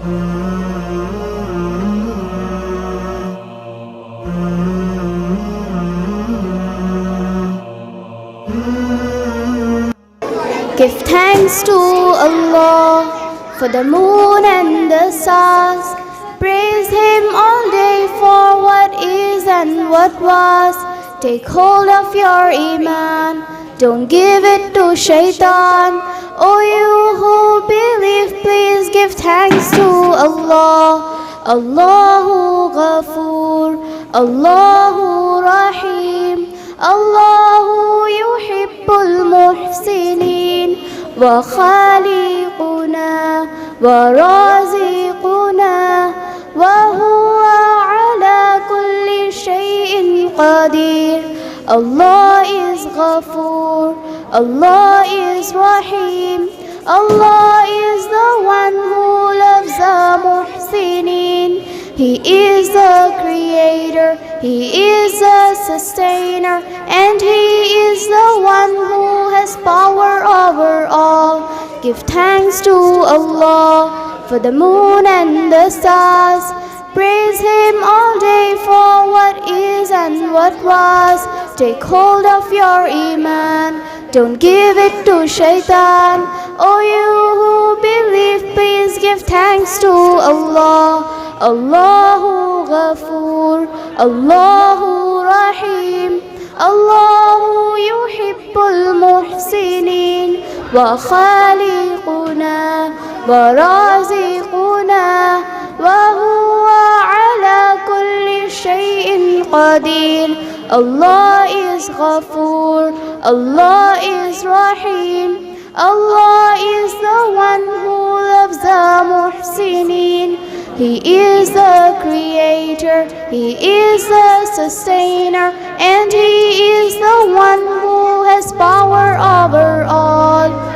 Give thanks to Allah for the moon and the stars. Praise Him all day for what is and what was. Take hold of your Iman, don't give it to Shaitan. O you who believe, please give thanks to Allah. Allahu Ghafoor, Allahu Rahim, Allahu Yuhibbul Muhsinin, wa Khaliquna wa Raziquna, wa huwa ala kulli shay'in qadir. Allah is Ghafoor, Allah is Rahim, Allah is the one who loves the Muhsinin. He is the Creator, He is the Sustainer, and He is the one who has power over all. Give thanks to Allah for the moon and the stars. Praise Him all day for what is and what was. Take hold of your Iman, don't give it to Shaitan. O you who believe, please give thanks to Allah. Allahu Ghafoor, Allahu Rahim, Allahu Yuhibbul Muhsinin, wa Khaliquna wa Raziquna, wa huwa ala kulli shay'in qadir. Allah is Ghafoor, Allah is Rahim, Allah is the one who loves the Muhsinin. He is the Creator, He is the Sustainer, and He is the one who has power over all.